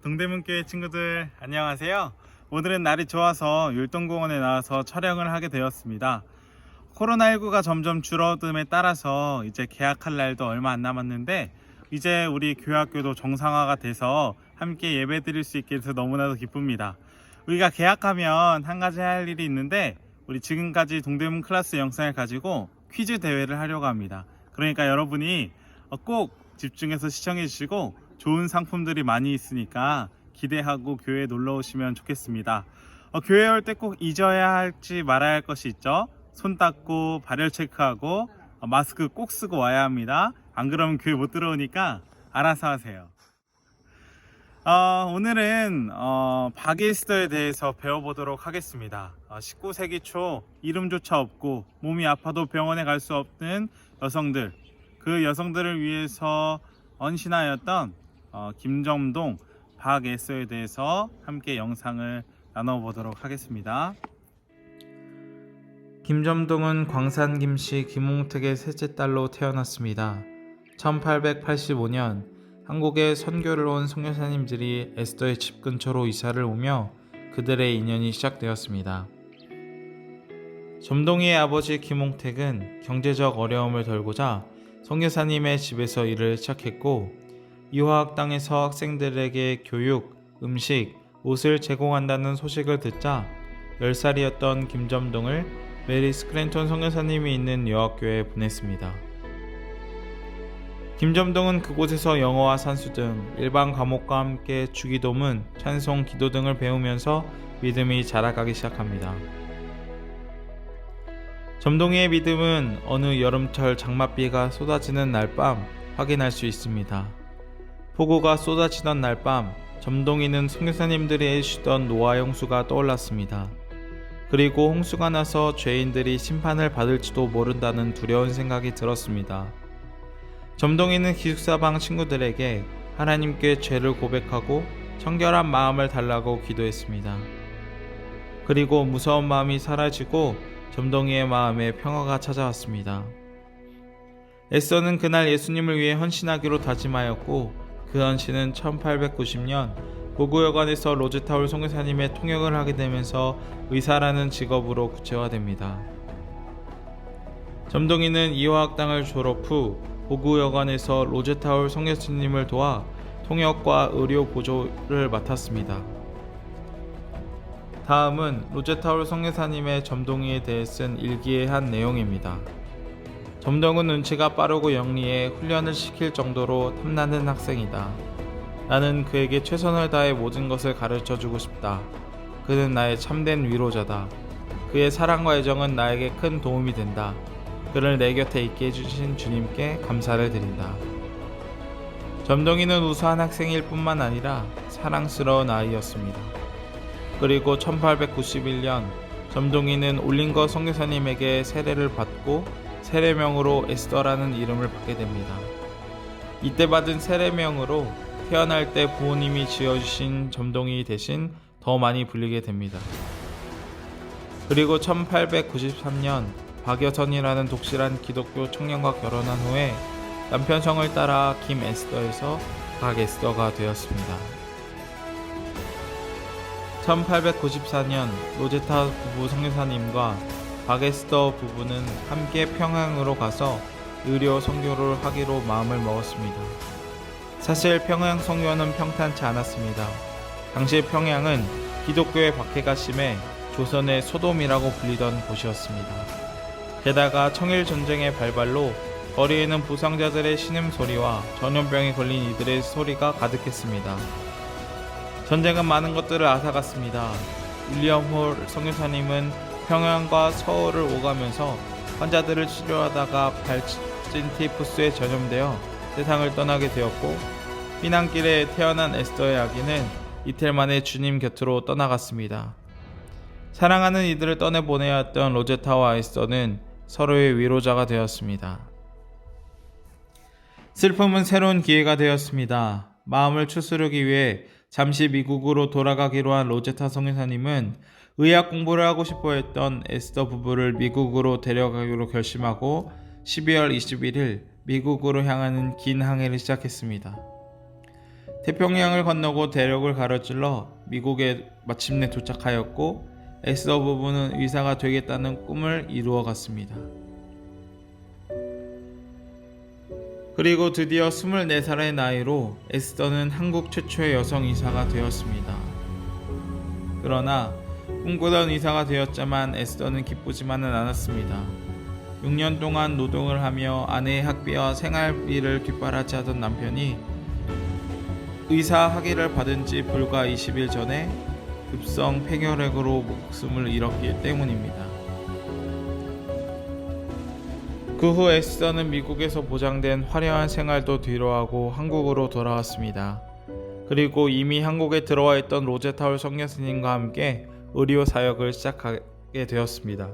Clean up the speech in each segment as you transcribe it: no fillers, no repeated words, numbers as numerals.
동대문교회 친구들 안녕하세요. 오늘은 날이 좋아서 율동공원에 나와서 촬영을 하게 되었습니다. 코로나19가 점점 줄어듦에 따라서 이제 개학할 날도 얼마 안 남았는데 이제 우리 교학교도 정상화가 돼서 함께 예배 드릴 수 있게 돼서 너무나도 기쁩니다. 우리가 개학하면 한 가지 할 일이 있는데 우리 지금까지 동대문 클래스 영상을 가지고 퀴즈 대회를 하려고 합니다. 그러니까 여러분이 꼭 집중해서 시청해 주시고 좋은 상품들이 많이 있으니까 기대하고 교회에 놀러 오시면 좋겠습니다. 교회 올 때 꼭 잊어야 할지 말아야 할 것이 있죠. 손 닦고 발열 체크하고 마스크 꼭 쓰고 와야 합니다. 안 그러면 교회 못 들어오니까 알아서 하세요. 오늘은 바게스더에 대해서 배워보도록 하겠습니다. 19세기 초 이름조차 없고 몸이 아파도 병원에 갈 수 없는 여성들, 그 여성들을 위해서 헌신하였던 김점동 박에서에 대해서 함께 영상을 나눠보도록 하겠습니다. 김점동은 광산 김씨 김홍택의 셋째 딸로 태어났습니다. 1885년 한국에 선교를 온 선교사님들이 에스더의 집 근처로 이사를 오며 그들의 인연이 시작되었습니다. 점동이의 아버지 김홍택은 경제적 어려움을 덜고자 선교사님의 집에서 일을 시작했고 이화학 땅에서 학생들에게 교육, 음식, 옷을 제공한다는 소식을 듣자 10살이었던 김점동을 메리 스크랜턴 선교사님이 있는 여학교에 보냈습니다. 김점동은 그곳에서 영어와 산수 등 일반 과목과 함께 주기도문, 찬송, 기도 등을 배우면서 믿음이 자라가기 시작합니다. 점동이의 믿음은 어느 여름철 장맛비가 쏟아지는 날밤 확인할 수 있습니다. 폭우가 쏟아지던 날밤 점동이는 선교사님들이 해주시던 노아 홍수가 떠올랐습니다. 그리고 홍수가 나서 죄인들이 심판을 받을지도 모른다는 두려운 생각이 들었습니다. 점동이는 기숙사방 친구들에게 하나님께 죄를 고백하고 청결한 마음을 달라고 기도했습니다. 그리고 무서운 마음이 사라지고 점동이의 마음에 평화가 찾아왔습니다. 에스더는 그날 예수님을 위해 헌신하기로 다짐하였고 그 헌신은 1890년 고구여관에서 로제타울 선교사님의 통역을 하게 되면서 의사라는 직업으로 구체화됩니다. 점동이는 이화학당을 졸업 후 고구여관에서 로제타울 선교사님을 도와 통역과 의료 보조를 맡았습니다. 다음은 로제타울 선교사님의 점동이에 대해 쓴 일기의 한 내용입니다. 점동은 눈치가 빠르고 영리해 훈련을 시킬 정도로 탐나는 학생이다. 나는 그에게 최선을 다해 모든 것을 가르쳐주고 싶다. 그는 나의 참된 위로자다. 그의 사랑과 애정은 나에게 큰 도움이 된다. 그를 내 곁에 있게 해주신 주님께 감사를 드린다. 점동이는 우수한 학생일 뿐만 아니라 사랑스러운 아이였습니다. 그리고 1891년 점동이는 올링거 선교사님에게 세례를 받고 세례명으로 에스더라는 이름을 받게 됩니다. 이때 받은 세례명으로 태어날 때 부모님이 지어주신 점동이 대신 더 많이 불리게 됩니다. 그리고 1893년 박여선이라는 독실한 기독교 청년과 결혼한 후에 남편 성을 따라 김에스더에서 박에스더가 되었습니다. 1894년 로제타 부부 선교사님과 박에스더 부부는 함께 평양으로 가서 의료 선교를 하기로 마음을 먹었습니다. 사실 평양 선교는 평탄치 않았습니다. 당시 평양은 기독교의 박해가 심해 조선의 소돔이라고 불리던 곳이었습니다. 게다가 청일전쟁의 발발로 거리에는 부상자들의 신음소리와 전염병에 걸린 이들의 소리가 가득했습니다. 전쟁은 많은 것들을 앗아갔습니다. 윌리엄 홀 선교사님은 평양과 서울을 오가면서 환자들을 치료하다가 발진 티푸스에 전염되어 세상을 떠나게 되었고避난길에 태어난 에스더의 아기는 이틀 만에 주님 곁으로 떠나갔습니다. 사랑하는 이들을 떠내보내야 했던 로제타와 에스더는 서로의 위로자가 되었습니다. 슬픔은 새로운 기회가 되었습니다. 마음을 추스르기 위해 잠시 미국으로 돌아가기로 한 로제타 선교사님은 의학 공부를 하고 싶어 했던 에스더 부부를 미국으로 데려가기로 결심하고 12월 21일 미국으로 향하는 긴 항해를 시작했습니다. 태평양을 건너고 대륙을 가로질러 미국에 마침내 도착하였고 에스더 부부는 의사가 되겠다는 꿈을 이루어 갔습니다. 그리고 드디어 24살의 나이로 에스더는 한국 최초의 여성 의사가 되었습니다. 그러나 꿈꾸던 의사가 되었지만 에스더는 기쁘지만은 않았습니다. 6년 동안 노동을 하며 아내의 학비와 생활비를 뒷바라지 하던 남편이 의사 학위를 받은 지 불과 20일 전에 급성 폐결핵으로 목숨을 잃었기 때문입니다. 그 후 에스더는 미국에서 보장된 화려한 생활도 뒤로하고 한국으로 돌아왔습니다. 그리고 이미 한국에 들어와 있던 로제타울 성녀스님과 함께 의료 사역을 시작하게 되었습니다.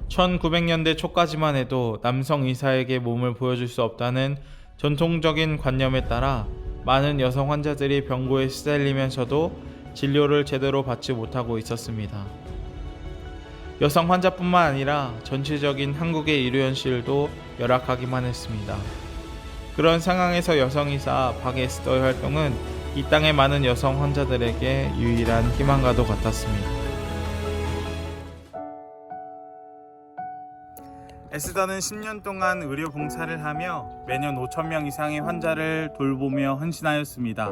1900년대 초까지만 해도 남성 의사에게 몸을 보여줄 수 없다는 전통적인 관념에 따라 많은 여성 환자들이 병고에 시달리면서도 진료를 제대로 받지 못하고 있었습니다. 여성 환자뿐만 아니라 전체적인 한국의 의료 현실도 열악하기만 했습니다. 그런 상황에서 여성의사 박에스더의 활동은 이 땅의 많은 여성 환자들에게 유일한 희망과도 같았습니다. 에스더는 10년 동안 의료 봉사를 하며 매년 5,000명 이상의 환자를 돌보며 헌신하였습니다.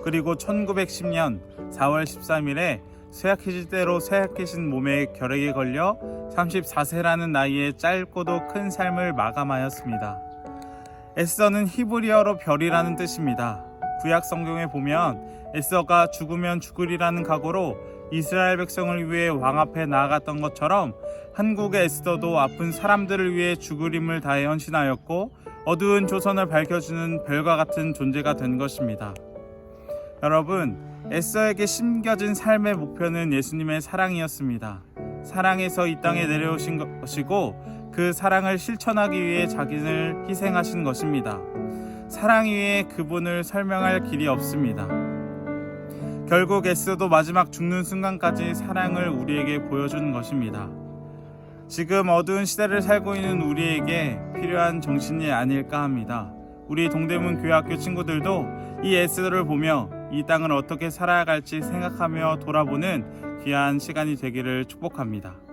그리고 1910년 4월 13일에 쇠약해질 대로 쇠약해진 몸에 결핵에 걸려 34세라는 나이에 짧고도 큰 삶을 마감하였습니다. 에스더는 히브리어로 별이라는 뜻입니다. 구약 성경에 보면 에스더가 죽으면 죽으리라는 각오로 이스라엘 백성을 위해 왕 앞에 나아갔던 것처럼 한국의 에스더도 아픈 사람들을 위해 죽으림을 다해 헌신하였고 어두운 조선을 밝혀주는 별과 같은 존재가 된 것입니다. 여러분, 에스더에게 심겨진 삶의 목표는 예수님의 사랑이었습니다. 사랑에서 이 땅에 내려오신 것이고 그 사랑을 실천하기 위해 자신을 희생하신 것입니다. 사랑 위에 그분을 설명할 길이 없습니다. 결국 에스더도 마지막 죽는 순간까지 사랑을 우리에게 보여준 것입니다. 지금 어두운 시대를 살고 있는 우리에게 필요한 정신이 아닐까 합니다. 우리 동대문 교회학교 친구들도 이 에스더를 보며 이 땅을 어떻게 살아갈지 생각하며 돌아보는 귀한 시간이 되기를 축복합니다.